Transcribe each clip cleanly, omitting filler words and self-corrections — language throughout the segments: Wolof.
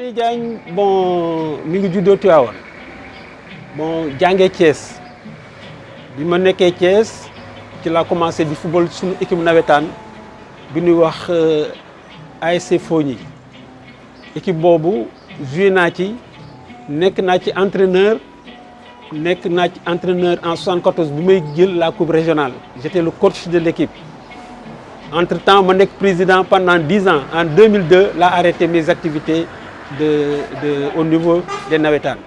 Seny Diagne bon mi ngi juddoo Tivaouane bon jàngee Thiès bi ma nekkee Thiès ci laa commencé di football suñu équipe nawetaan bi ñuy wax ASC Fogny équipe boobu joué naa ci nekk naa ci entraîneur en 74 bi may jël la coupe régionale j'étais le coach de l'équipe. Entre-temps ma nekk président pendant 10 ans en 2002 laa arrêté mes activités au niveau des nawetaan.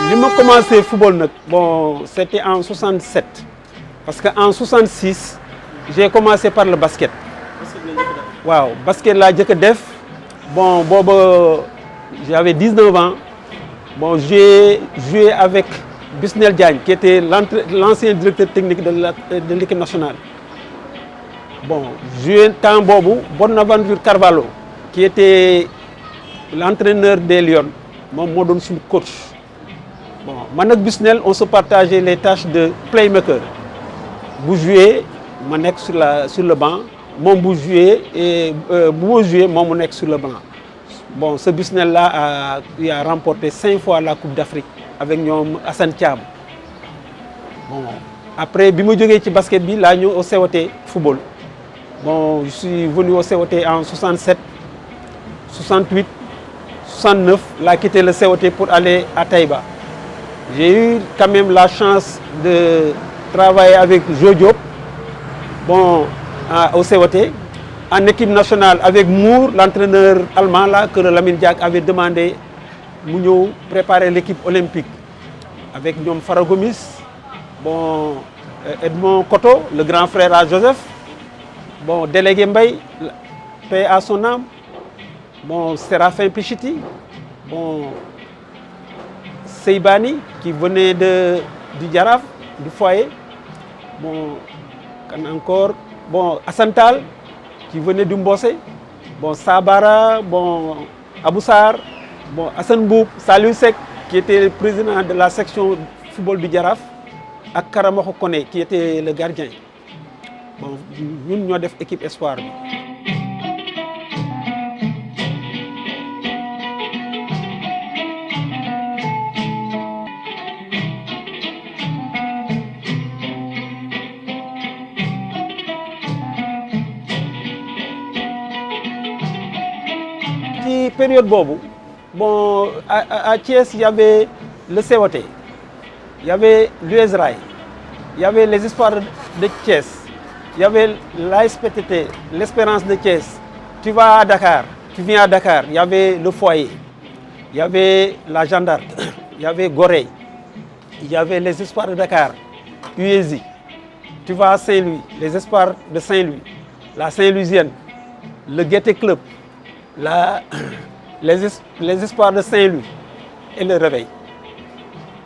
li ma commencé football nag bon c'était en 67 parce que en 66 j'ai commencé par le basket. waaw basket laa jëkk a def bon booba j'avais 19 ans bon j'ai joué avec Bisnel Diagne qui était l'ancien directeur technique de l'équipe nationale. Bon joué temps boobu Bonaventure Carvalho qui était l'entraîneur des Lions moom moo doon suñu coach. Bon man ak Bisnel on se partageait les tâches de playmaker bu joué ma nekk sur le banc moom bu joué et bu ma joué moom mu nekk sur le banc. Bon ce Bisnel là a remporté 5 fois la Coupe d'Afrique avec ñoom Assane Thiam. Bon après bi ma jógee ci basket bi laa ñëw au COT football. Bon je suis venu au COT en 67 68 69 laa quitté le COT pour aller à Taïba. J'ai eu quand même la chance de travailler avec Jo Diop bon au COT en équipe nationale avec Mour l'entraîneur allemand là que Lamine Diack avait demandé mu ñëw préparer l'équipe olympique avec ñoom Fara Gomis bon Edmond Koto le grand frère à Joseph bon délégué Mbaye paix à son âme bon Séraphin Pichiti bon Seybani qui venait du Jaraaf du Foyer bon kan encore bon Assane Tall qui venait du Mbossé bon Sabara bon Abou Sarr bon Assane Mboup Saliou Seck qui était le président de la section football du Jaraaf ak Karamakho Koné qui était le gardien bon ñun ñoo def équipe espoir bi. ci période boobu bon à Thiès il y avait le COT il y avait l'US Rail il y avait les espoirs de Thiès. Il y avait l'ASPTT, l'Espérance de Thiès. Tu vas à Dakar, tu viens à Dakar, il y avait le Foyer, il y avait la Jeanne d'Arc, il y avait Gorée, il y avait les Espoirs de Dakar, UESI. Tu vas à Saint-Louis, les Espoirs de Saint-Louis, la Saint-Louisienne, le Gaieté Club, les Espoirs de Saint-Louis et le Réveil.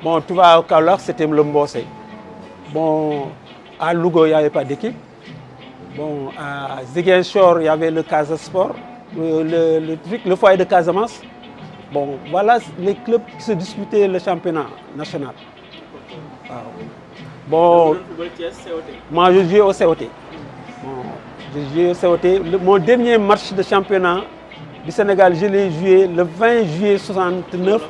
Bon, tu vas au Kaolack, c'était le Mbossé. Bon, à Louga, il n'y avait pas d'équipe. Bon, à Ziguinchor, il y avait le Casa Sport, le Foyer de Casamance. Bon, voilà les clubs qui se disputaient le championnat national. Wow. Bon, moi je jouais au COT. Bon, je jouais au COT. Mon dernier match de championnat du Sénégal, je l'ai joué le 20 juillet 69.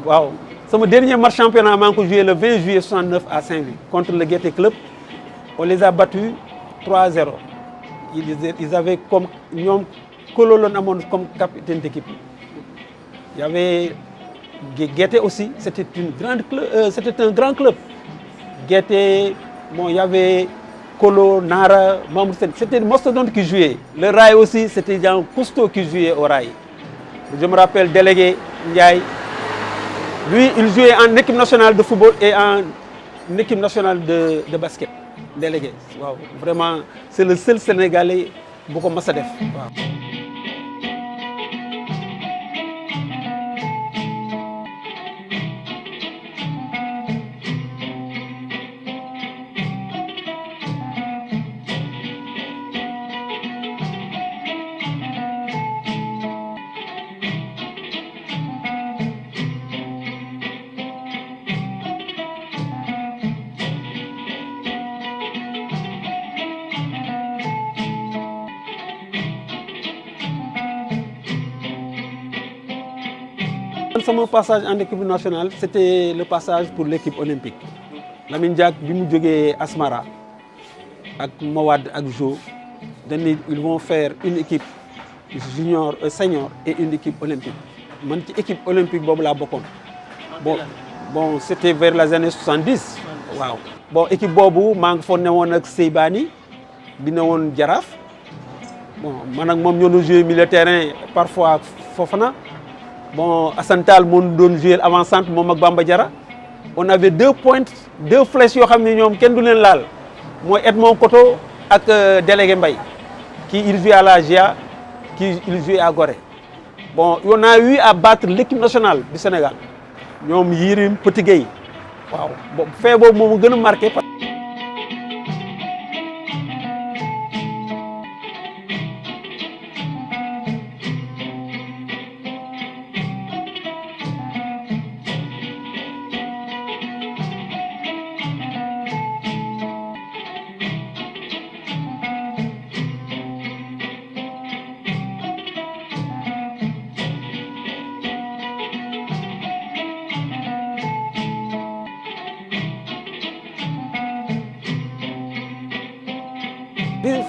Wow. C'est mon dernier match championnat, j'ai joué le 20 juillet 69 à Saint-Louis contre le Gaieté Club. On les a battus 3-0. Ils avaient comme comme capitaine d'équipe. Il y avait Gaieté aussi, c'était un grand club. Gaieté, bon, il y avait Kolo, Nara, Mamoudsen. C'était Mostodonte qui jouait. Le Rail aussi, c'était Jean Cousteau qui jouait au Rail. Je me rappelle, délégué Ndiaye. Lui, il jouait en équipe nationale de football et en équipe nationale de basket. Délégué. Wow. Vraiment, c'est le seul Sénégalais beaucoup de def. Wow. mon passage en équipe nationale, c'était le passage pour l'équipe olympique. Lamine Diack, bi mu jógee Asmara ak Mawad ak Jo, ils vont faire une équipe junior, senior et une équipe olympique. Man ci équipe olympique boobu laa bokkoon. Bon, c'était vers les années 70. Waaw. Bon, équipe boobu maa ngi fa newoon ak Seybani bi newoon Jaraaf. Bon, man ak moom ñoo doon joué milieu terrain parfois Fofana. Bon, Assane Tall moo doon joué avant-centre moom ak Bamba Diarra. On avait 2 pointes, 2 flèches yoo xam ne ñoom kenn du leen laal. Mooy Edmond Koto ak Délégué Mbaye. Qui il jouait à la GIA, qui il jouait à Gorée. Bon, on a eu à battre l'équipe nationale du Sénégal. Ñoom Yirim Petit Gueye. Waaw. Bon, fait boobu moo ma gën a marqué.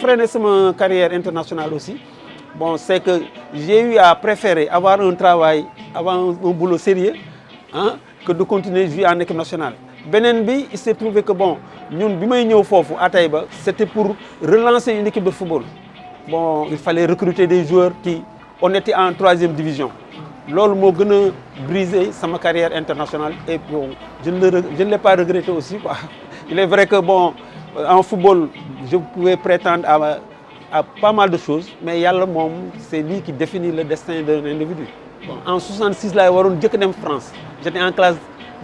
Freiner ma carrière internationale aussi, bon, c'est que j'ai eu à préférer avoir un travail, avoir un boulot sérieux, hein, que de continuer à jouer en équipe nationale. Benen bi, il s'est trouvé que bon, ñun bi may ñëw fofu à Taïba, c'était pour relancer une équipe de football. Bon, il fallait recruter des joueurs qui, on était en 3e division. Lors mo gëna briser ma carrière internationale et bon, je ne l'ai pas regretté aussi quoi. Il est vrai que bon, en football, je pouvais prétendre à pas mal de choses, mais Yalla mom, c'est lui qui définit le destin d'un individu. Bon, en 66 là, je suis en France. J'étais en classe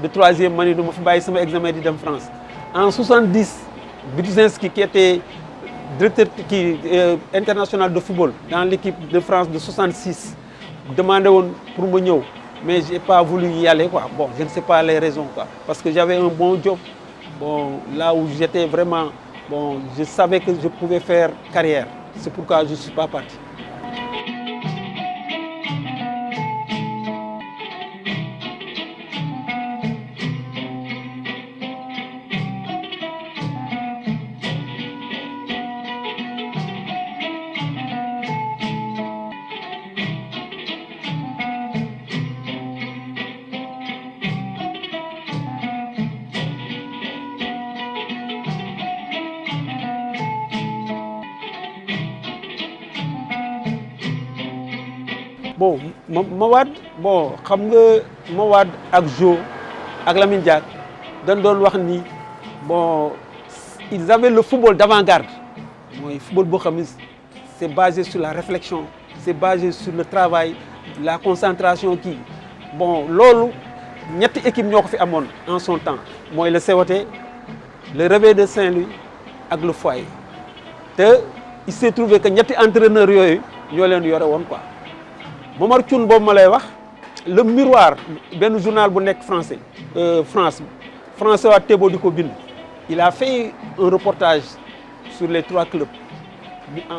de 3e année, je me suis fait examen en France. En 70, Budzinski, qui était directeur international de football dans l'équipe de France de 66, demandait pour me venir, mais je n'ai pas voulu y aller quoi. Bon, je ne sais pas les raisons quoi, parce que j'avais un bon job. Bon, là où j'étais vraiment, bon, je savais que je pouvais faire carrière. C'est pourquoi je ne suis pas parti. Bon, Mawad, bon, xam nga Mawad ak Jo ak Lamine Diack dañ doon wax ni bon, ils avaient le football d'avant-garde. Le football boo xam ni c'est basé sur la réflexion, c'est basé sur le travail, la concentration qui bon, loolu ñetti équipe ñoo ko fi amoon en son temps. Mooy le COT, le Réveil de Saint-Louis ak le Foyer. Te il s'est trouvé que ñetti entraîneurs yooyu ñoo leen yore woon quoi. Momar Thioune boobu ma lay wax le miroir benn journal bu nekk français français waa Thébo di ko bind. Il a fait un reportage sur les 3 clubs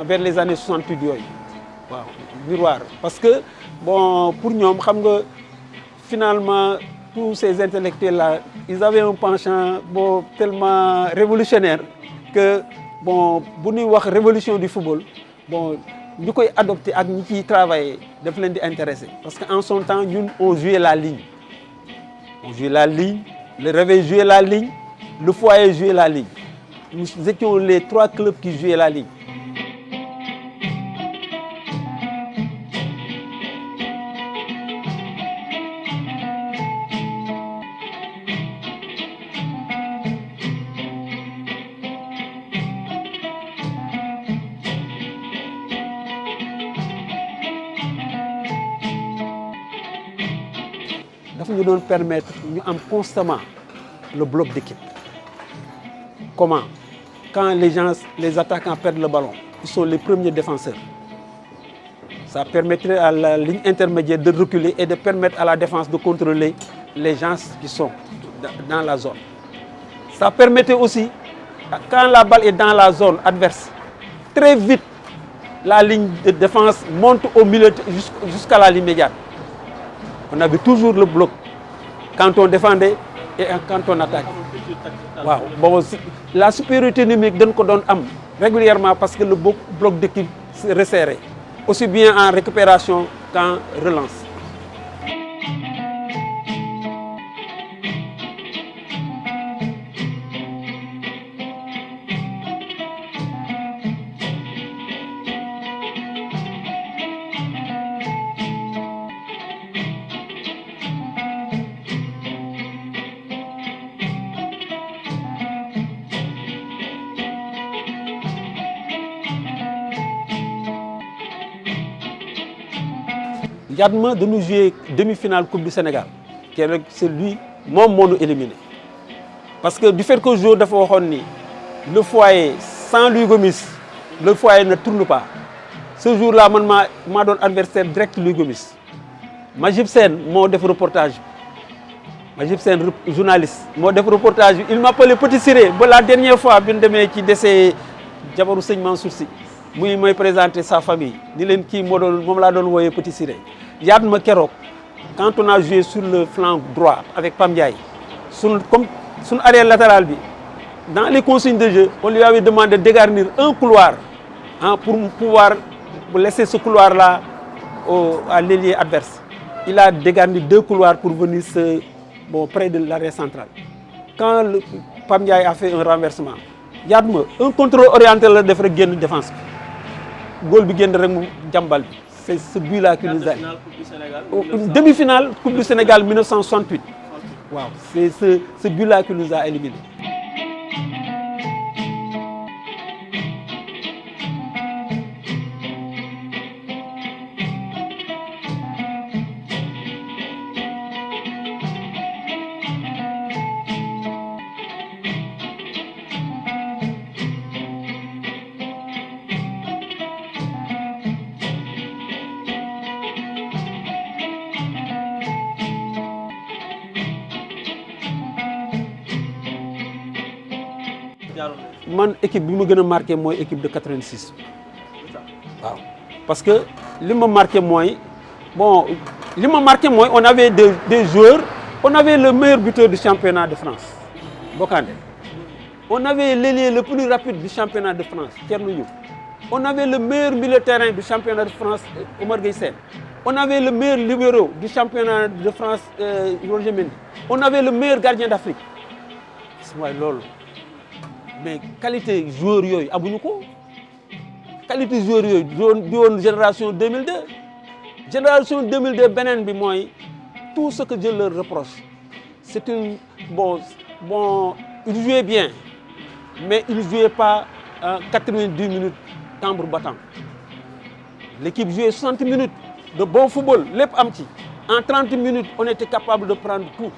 vers les années 68 yooyu waaw miroir parce que bon pour ñoom xam nga finalement tous ces intellectuels là ils avaient un penchant bon tellement révolutionnaire que bon bu ñuy wax révolution du football bon ñu koy adopté ak ñi ciy travailler daf leen di intéressé parce que en son temps ñun on jouait la ligne, le Réveil jouait la ligne, le Foyer jouait la ligne. Nous étions les 3 clubs qui jouaient la ligne. Nous devons permettre de constamment le bloc d'équipe. Comment? Quand les attaquants perdent le ballon, ils sont les premiers défenseurs. Ça permettrait à la ligne intermédiaire de reculer et de permettre à la défense de contrôler les gens qui sont dans la zone. Ça permettait aussi, quand la balle est dans la zone adverse, très vite, la ligne de défense monte au milieu jusqu'à la ligne médiane. On avait toujours le bloc quand on défendait et quand on attaquait. Wow. Bon, la supériorité numérique donne qu'on donne régulièrement parce que le bloc d'équipe se resserrait, aussi bien en récupération qu'en relance. Yadma de nous jouer demi-finale Coupe du Sénégal, c'est lui, mon nous éliminé. Parce que du fait que le jour de le foyer sans Louis Gomis, le foyer ne tourne pas. Ce jour-là, m'a donné adversaire direct Louis Gomis. Majib Sen, mon def reportage. Majib Sen, journaliste, mon def reportage. Il m'a appelé Petit Siré. La dernière fois, qui décès Jabarou Seigne Mansour Sy. Il m'a présenté sa famille. Il m'a donné Petit Siré. Yadma Kerok, quand on a joué sur le flanc droit avec Pam Ndiaye, comme son arrière latéral, dans les consignes de jeu, on lui avait demandé de dégarnir un couloir pour pouvoir laisser ce couloir-là à l'ailier adverse. Il a dégarni 2 couloirs pour venir près de l'arrière central. Quand Pam Ndiaye a fait un renversement, Yadma, un contrôle orienté de faire défense. Goal bi génn rek mu jàmbal bi. C'est ce but-là qui nous a... Demi-finale Coupe du Sénégal 1968. Wow. C'est ce but-là qui nous a éliminés. Mon équipe qui m'a marqué moi équipe de 86. Wow. Parce que ce qui m'a marqué moi, on avait des joueurs, on avait le meilleur buteur du championnat de France, Bokandé. On avait l'ailier le plus rapide du championnat de France, Thierno Youf. On avait le meilleur milieu de terrain du championnat de France, Omar Gueye Sène. On avait le meilleur libéro du championnat de France, Roger Mendy. On avait le meilleur gardien d'Afrique. C'est moi lol. Mais qualité joueur yoy amuñu ko qualité joueur yoy di won génération 2002 génération 2002 benen bi moy tout ce que je leur reproche c'est une ils jouaient bien mais ils jouaient pas 90 minutes tambour battant. L'équipe jouait 60 minutes de bon football lépp am ci en 30 minutes on était capable de prendre tout.